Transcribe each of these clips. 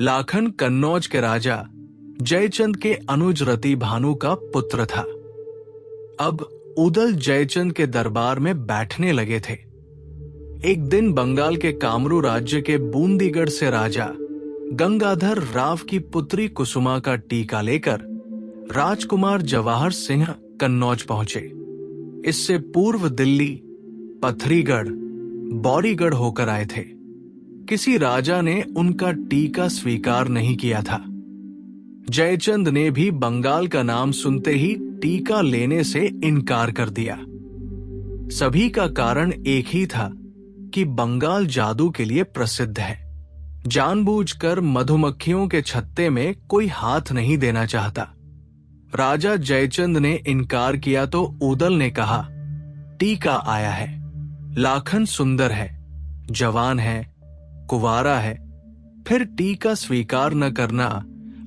लाखन कन्नौज के राजा जयचंद के अनुज रति भानु का पुत्र था। अब उदल जयचंद के दरबार में बैठने लगे थे। एक दिन बंगाल के कामरू राज्य के बूंदीगढ़ से राजा गंगाधर राव की पुत्री कुसुमा का टीका लेकर राजकुमार जवाहर सिंह कन्नौज पहुंचे। इससे पूर्व दिल्ली, पथरीगढ़, बौरीगढ़ होकर आए थे। किसी राजा ने उनका टीका स्वीकार नहीं किया था। जयचंद ने भी बंगाल का नाम सुनते ही टीका लेने से इनकार कर दिया। सभी का कारण एक ही था कि बंगाल जादू के लिए प्रसिद्ध है। जानबूझकर मधुमक्खियों के छत्ते में कोई हाथ नहीं देना चाहता। राजा जयचंद ने इनकार किया तो उदल ने कहा, टीका आया है। लाखन सुंदर है, जवान है, कुंवारा है, फिर टीका स्वीकार न करना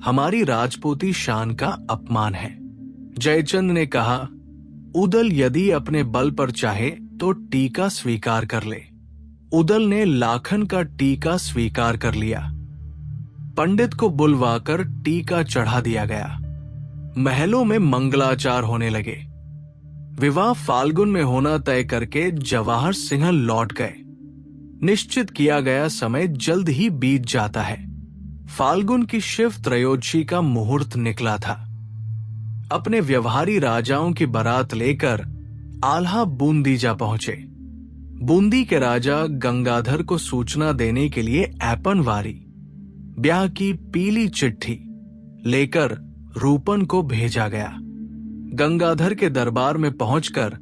हमारी राजपूती शान का अपमान है। जयचंद ने कहा, उदल यदि अपने बल पर चाहे तो टीका स्वीकार कर ले। उदल ने लाखन का टीका स्वीकार कर लिया। पंडित को बुलवाकर टीका चढ़ा दिया गया। महलों में मंगलाचार होने लगे। विवाह फाल्गुन में होना तय करके जवाहर सिंह लौट गए। निश्चित किया गया समय जल्द ही बीत जाता है। फाल्गुन की शिव त्रयोदशी का मुहूर्त निकला था। अपने व्यवहारी राजाओं की बारात लेकर आल्हा बूंदी जा पहुंचे। बूंदी के राजा गंगाधर को सूचना देने के लिए ऐपनवारी, ब्याह की पीली चिट्ठी लेकर रूपन को भेजा गया। गंगाधर के दरबार में पहुंचकर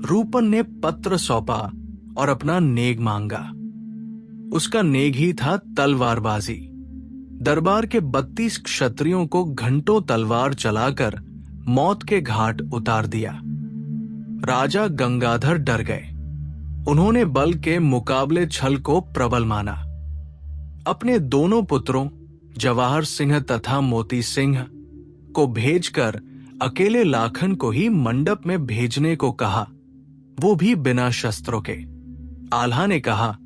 रूपन ने पत्र सौंपा और अपना नेग मांगा। उसका नेग ही था तलवारबाजी। दरबार के 32 क्षत्रियों को घंटों तलवार चलाकर मौत के घाट उतार दिया। राजा गंगाधर डर गए। उन्होंने बल के मुकाबले छल को प्रबल माना। अपने दोनों पुत्रों जवाहर सिंह तथा मोती सिंह को भेजकर अकेले लाखन को ही मंडप में भेजने को कहा, वो भी बिना शस्त्रों के। आल्हा ने कहा,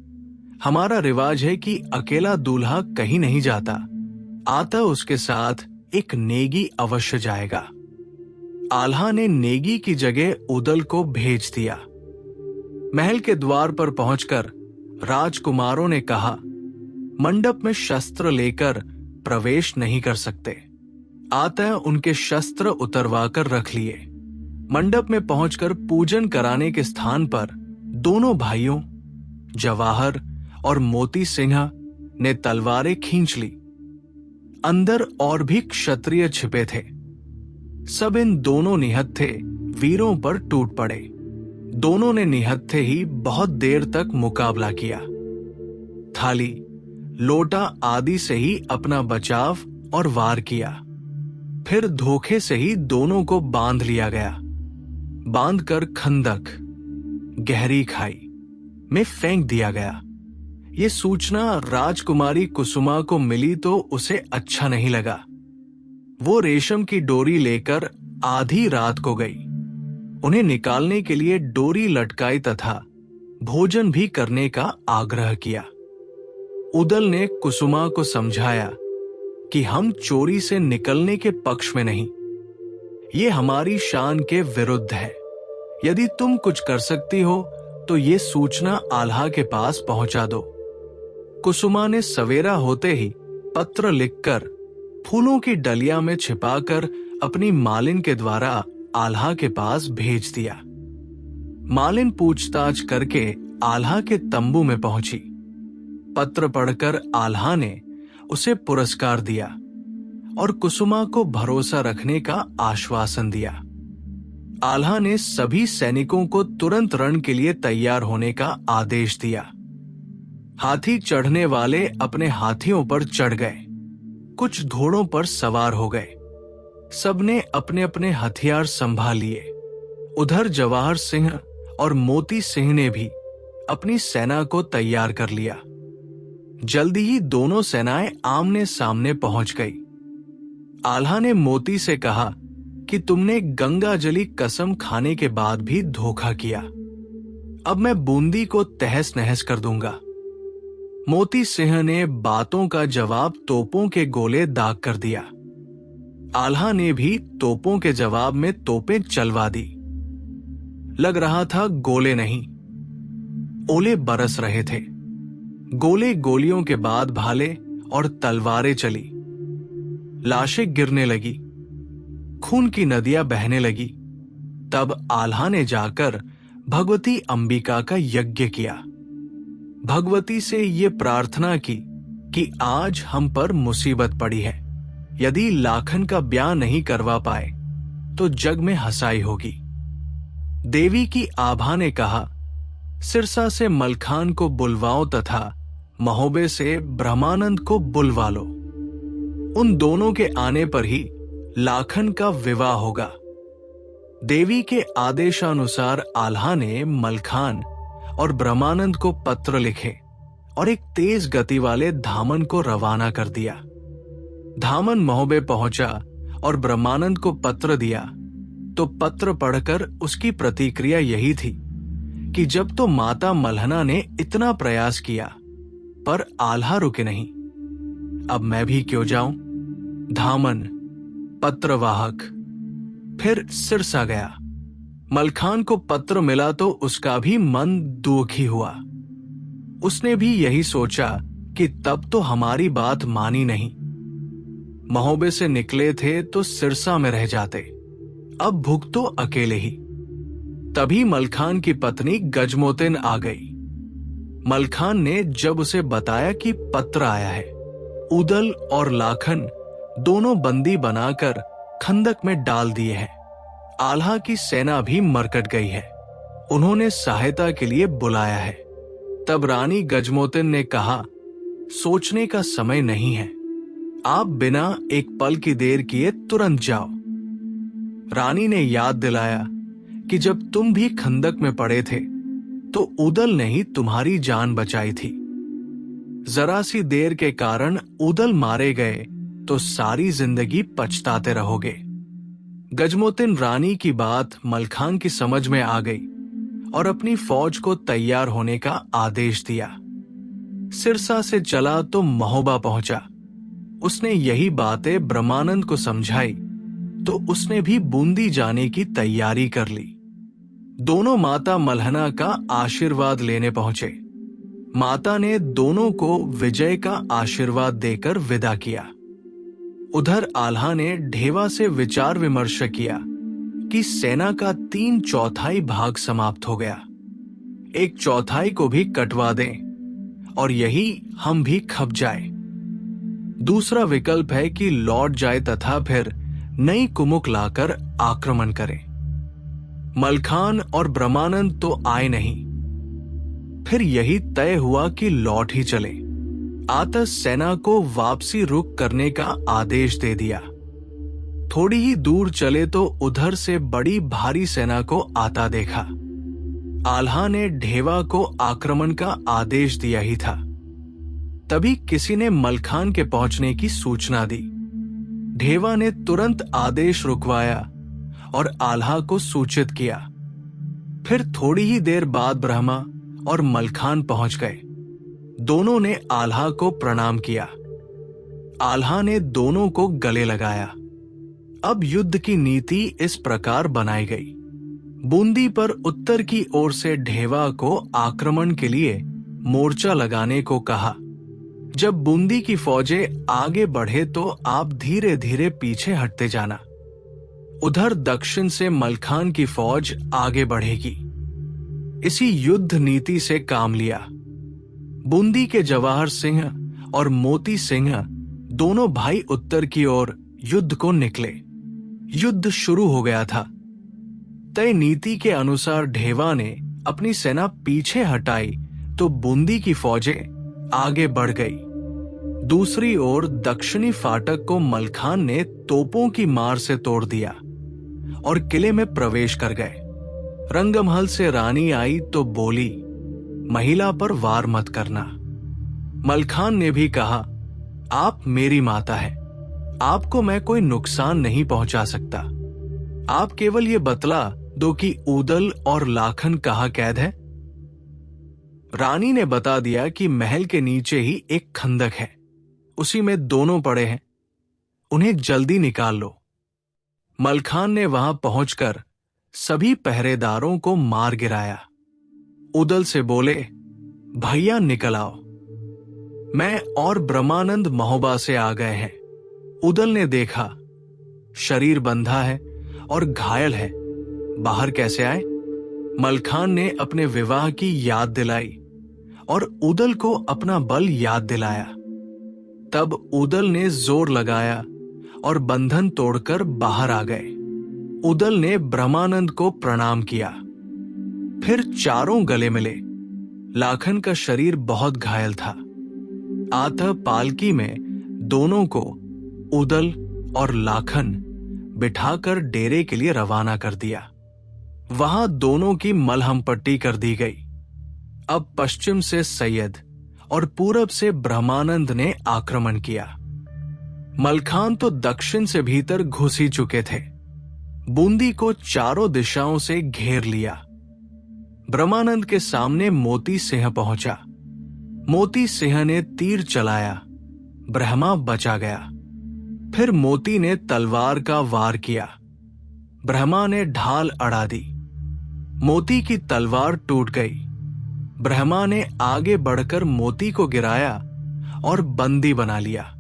हमारा रिवाज है कि अकेला दूल्हा कहीं नहीं जाता, आता उसके साथ एक नेगी अवश्य जाएगा। आल्हा ने नेगी की जगह उदल को भेज दिया। महल के द्वार पर पहुंचकर राजकुमारों ने कहा, मंडप में शस्त्र लेकर प्रवेश नहीं कर सकते। आतः उनके शस्त्र उतरवाकर रख लिए। मंडप में पहुंचकर पूजन कराने के स्थान पर दोनों भाइयों जवाहर और मोती सिंह ने तलवारें खींच ली। अंदर और भी क्षत्रिय छिपे थे। सब इन दोनों निहत्थे वीरों पर टूट पड़े। दोनों ने निहत्थे ही बहुत देर तक मुकाबला किया। थाली, लोटा आदि से ही अपना बचाव और वार किया। फिर धोखे से ही दोनों को बांध लिया गया। बांधकर खंदक, गहरी खाई में फेंक दिया गया। ये सूचना राजकुमारी कुसुमा को मिली तो उसे अच्छा नहीं लगा। वो रेशम की डोरी लेकर आधी रात को गई। उन्हें निकालने के लिए डोरी लटकाई तथा भोजन भी करने का आग्रह किया। उदल ने कुसुमा को समझाया कि हम चोरी से निकलने के पक्ष में नहीं, ये हमारी शान के विरुद्ध है। यदि तुम कुछ कर सकती हो तो ये सूचना आल्हा के पास पहुंचा दो। कुसुमा ने सवेरा होते ही पत्र लिखकर फूलों की डलिया में छिपाकर अपनी मालिन के द्वारा आल्हा के पास भेज दिया। मालिन पूछताछ करके आल्हा के तंबू में पहुंची। पत्र पढ़कर आल्हा ने उसे पुरस्कार दिया और कुसुमा को भरोसा रखने का आश्वासन दिया। आल्हा ने सभी सैनिकों को तुरंत रण के लिए तैयार होने का आदेश दिया। हाथी चढ़ने वाले अपने हाथियों पर चढ़ गए। कुछ घोड़ों पर सवार हो गए। सबने अपने अपने हथियार संभाल लिए। उधर जवाहर सिंह और मोती सिंह ने भी अपनी सेना को तैयार कर लिया। जल्दी ही दोनों सेनाएं आमने सामने पहुंच गई। आल्हा ने मोती से कहा कि तुमने गंगाजली कसम खाने के बाद भी धोखा किया। अब मैं बूंदी को तहस नहस कर दूंगा। मोती सिंह ने बातों का जवाब तोपों के गोले दाग कर दिया। आल्हा ने भी तोपों के जवाब में तोपें चलवा दी। लग रहा था गोले नहीं, ओले बरस रहे थे। गोले गोलियों के बाद भाले और तलवारें चली। लाशें गिरने लगी, खून की नदियां बहने लगी। तब आल्हा ने जाकर भगवती अंबिका का यज्ञ किया। भगवती से ये प्रार्थना की कि आज हम पर मुसीबत पड़ी है, यदि लाखन का ब्याह नहीं करवा पाए तो जग में हंसाई होगी। देवी की आभा ने कहा, सिरसा से मलखान को बुलवाओ तथा महोबे से ब्रह्मानंद को बुलवा लो। उन दोनों के आने पर ही लाखन का विवाह होगा। देवी के आदेशानुसार आल्हा ने मलखान और ब्रह्मानंद को पत्र लिखे और एक तेज गति वाले धामन को रवाना कर दिया। धामन महोबे पहुंचा और ब्रह्मानंद को पत्र दिया तो पत्र पढ़कर उसकी प्रतिक्रिया यही थी कि जब तो माता मल्हना ने इतना प्रयास किया पर आल्हा रुके नहीं, अब मैं भी क्यों जाऊं। धामन पत्रवाहक फिर सिरसा गया। मलखान को पत्र मिला तो उसका भी मन दुखी हुआ। उसने भी यही सोचा कि तब तो हमारी बात मानी नहीं। महोबे से निकले थे तो सिरसा में रह जाते, अब भुगतो अकेले ही। तभी मलखान की पत्नी गजमोतिन आ गई। मलखान ने जब उसे बताया कि पत्र आया है, उदल और लाखन दोनों बंदी बनाकर खंदक में डाल दिए हैं। आल्हा की सेना भी मरकट गई है, उन्होंने सहायता के लिए बुलाया है। तब रानी गजमोतिन ने कहा, सोचने का समय नहीं है, आप बिना एक पल की देर किए तुरंत जाओ। रानी ने याद दिलाया कि जब तुम भी खंदक में पड़े थे तो उदल ने ही तुम्हारी जान बचाई थी। जरा सी देर के कारण उदल मारे गए तो सारी जिंदगी पछताते रहोगे। गजमोतिन रानी की बात मलखान की समझ में आ गई और अपनी फौज को तैयार होने का आदेश दिया। सिरसा से चला तो महोबा पहुंचा। उसने यही बातें ब्रह्मानंद को समझाई तो उसने भी बूंदी जाने की तैयारी कर ली। दोनों माता मल्हना का आशीर्वाद लेने पहुंचे। माता ने दोनों को विजय का आशीर्वाद देकर विदा किया। उधर आल्हा ने ढेवा से विचार विमर्श किया कि सेना का 3/4 भाग समाप्त हो गया, 1/4 को भी कटवा दें और यही हम भी खप जाए। दूसरा विकल्प है कि लौट जाए तथा फिर नई कुमुक लाकर आक्रमण करें। मलखान और ब्रह्मानंद तो आए नहीं। फिर यही तय हुआ कि लौट ही चले। आतस सेना को वापसी रुक करने का आदेश दे दिया। थोड़ी ही दूर चले तो उधर से बड़ी भारी सेना को आता देखा। आल्हा ने ढेवा को आक्रमण का आदेश दिया ही था, तभी किसी ने मलखान के पहुंचने की सूचना दी। ढेवा ने तुरंत आदेश रुकवाया और आल्हा को सूचित किया। फिर थोड़ी ही देर बाद ब्रह्मा और मलखान पहुंच गए। दोनों ने आल्हा को प्रणाम किया। आल्हा ने दोनों को गले लगाया। अब युद्ध की नीति इस प्रकार बनाई गई। बूंदी पर उत्तर की ओर से ढेवा को आक्रमण के लिए मोर्चा लगाने को कहा। जब बूंदी की फौजें आगे बढ़े तो आप धीरे धीरे पीछे हटते जाना। उधर दक्षिण से मलखान की फौज आगे बढ़ेगी। इसी युद्ध नीति से काम लिया। बूंदी के जवाहर सिंह और मोती सिंह दोनों भाई उत्तर की ओर युद्ध को निकले। युद्ध शुरू हो गया था। तय नीति के अनुसार ढेवा ने अपनी सेना पीछे हटाई तो बूंदी की फौजें आगे बढ़ गई। दूसरी ओर दक्षिणी फाटक को मलखान ने तोपों की मार से तोड़ दिया और किले में प्रवेश कर गए। रंगमहल से रानी आई तो बोली, महिला पर वार मत करना। मलखान ने भी कहा, आप मेरी माता है, आपको मैं कोई नुकसान नहीं पहुंचा सकता। आप केवल ये बतला दो कि उदल और लाखन कहाँ कैद है। रानी ने बता दिया कि महल के नीचे ही एक खंदक है, उसी में दोनों पड़े हैं, उन्हें जल्दी निकाल लो। मलखान ने वहां पहुंचकर सभी पहरेदारों को मार गिराया। उदल से बोले, भैया निकल आओ, मैं और ब्रह्मानंद महोबा से आ गए हैं। उदल ने देखा शरीर बंधा है और घायल है, बाहर कैसे आए? मलखान ने अपने विवाह की याद दिलाई और उदल को अपना बल याद दिलाया। तब उदल ने जोर लगाया और बंधन तोड़कर बाहर आ गए। उदल ने ब्रह्मानंद को प्रणाम किया, फिर चारों गले मिले। लाखन का शरीर बहुत घायल था। आतः पालकी में दोनों को उदल और लाखन बिठाकर डेरे के लिए रवाना कर दिया। वहां दोनों की मलहम पट्टी कर दी गई। अब पश्चिम से सैयद और पूरब से ब्रह्मानंद ने आक्रमण किया। मलखान तो दक्षिण से भीतर घुस ही चुके थे। बूंदी को चारों दिशाओं से घेर लिया। ब्रह्मानंद के सामने मोती सिंह पहुंचा। मोती सिंह ने तीर चलाया, ब्रह्मा बचा गया। फिर मोती ने तलवार का वार किया, ब्रह्मा ने ढाल अड़ा दी। मोती की तलवार टूट गई। ब्रह्मा ने आगे बढ़कर मोती को गिराया और बंदी बना लिया।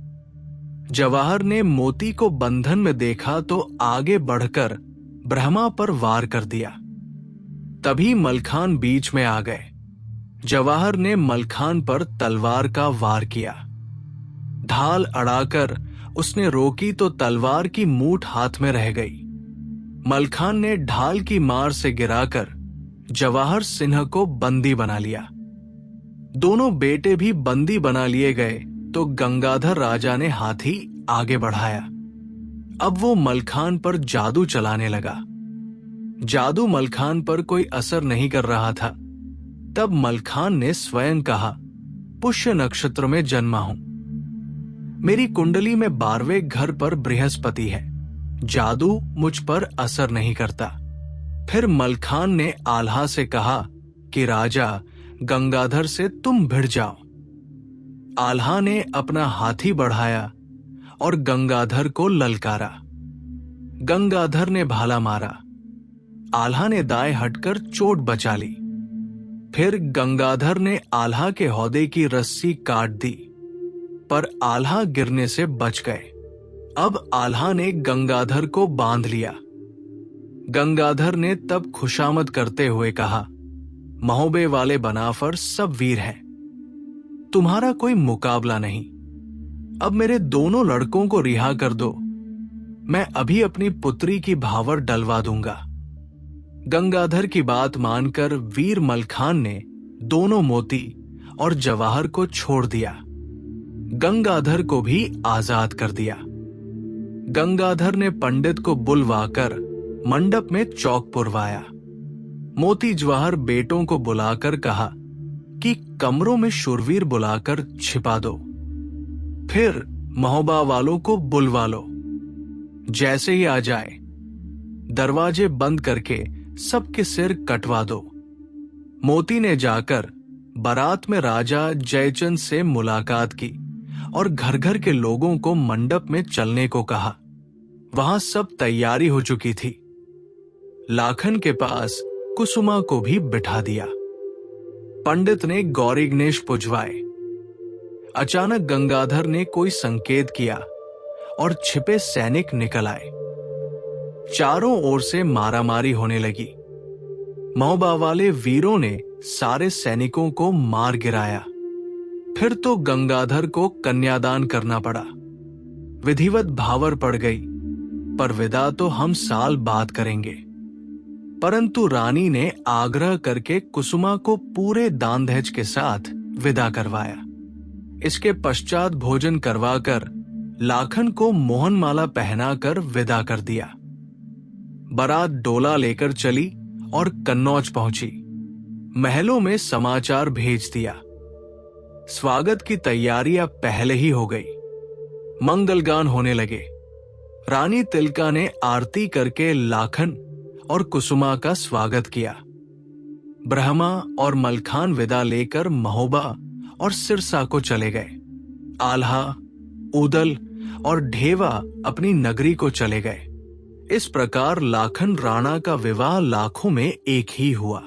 जवाहर ने मोती को बंधन में देखा तो आगे बढ़कर ब्रह्मा पर वार कर दिया। तभी मलखान बीच में आ गए। जवाहर ने मलखान पर तलवार का वार किया। ढाल अड़ाकर उसने रोकी तो तलवार की मूठ हाथ में रह गई। मलखान ने ढाल की मार से गिराकर जवाहर सिंह को बंदी बना लिया। दोनों बेटे भी बंदी बना लिए गए तो गंगाधर राजा ने हाथी आगे बढ़ाया। अब वो मलखान पर जादू चलाने लगा। जादू मलखान पर कोई असर नहीं कर रहा था। तब मलखान ने स्वयं कहा, पुष्य नक्षत्र में जन्मा हूं, मेरी कुंडली में 12वें घर पर बृहस्पति है, जादू मुझ पर असर नहीं करता। फिर मलखान ने आल्हा से कहा कि राजा गंगाधर से तुम भिड़ जाओ। आल्हा ने अपना हाथी बढ़ाया और गंगाधर को ललकारा। गंगाधर ने भाला मारा। आल्हा ने दाएं हटकर चोट बचा ली। फिर गंगाधर ने आल्हा के हौदे की रस्सी काट दी, पर आल्हा गिरने से बच गए। अब आल्हा ने गंगाधर को बांध लिया। गंगाधर ने तब खुशामद करते हुए कहा, महोबे वाले बनाफर सब वीर हैं, तुम्हारा कोई मुकाबला नहीं। अब मेरे दोनों लड़कों को रिहा कर दो, मैं अभी अपनी पुत्री की भावर डलवा दूंगा। गंगाधर की बात मानकर वीर मलखान ने दोनों मोती और जवाहर को छोड़ दिया। गंगाधर को भी आजाद कर दिया। गंगाधर ने पंडित को बुलवाकर मंडप में चौक पुरवाया। मोती जवाहर बेटों को बुलाकर कहा कि कमरों में शूरवीर बुलाकर छिपा दो, फिर महोबा वालों को बुलवा लो। जैसे ही आ जाए दरवाजे बंद करके सबके सिर कटवा दो। मोती ने जाकर बारात में राजा जयचंद से मुलाकात की और घर घर के लोगों को मंडप में चलने को कहा। वहां सब तैयारी हो चुकी थी। लाखन के पास कुसुमा को भी बिठा दिया। पंडित ने गौरी गणेश पुजवाए। अचानक गंगाधर ने कोई संकेत किया और छिपे सैनिक निकल आए। चारों ओर से मारामारी होने लगी। महोबा वाले वीरों ने सारे सैनिकों को मार गिराया। फिर तो गंगाधर को कन्यादान करना पड़ा। विधिवत भावर पड़ गई, पर विदा तो हम साल बाद करेंगे। परंतु रानी ने आग्रह करके कुसुमा को पूरे दान दहेज के साथ विदा करवाया। इसके पश्चात भोजन करवाकर लाखन को मोहनमाला पहनाकर विदा कर दिया। बारात डोला लेकर चली और कन्नौज पहुंची। महलों में समाचार भेज दिया। स्वागत की तैयारियां पहले ही हो गई। मंगलगान होने लगे। रानी तिलका ने आरती करके लाखन और कुसुमा का स्वागत किया। ब्रह्मा और मलखान विदा लेकर महोबा और सिरसा को चले गए। आल्हा, उदल और ढेवा अपनी नगरी को चले गए। इस प्रकार लाखन राणा का विवाह लाखों में एक ही हुआ।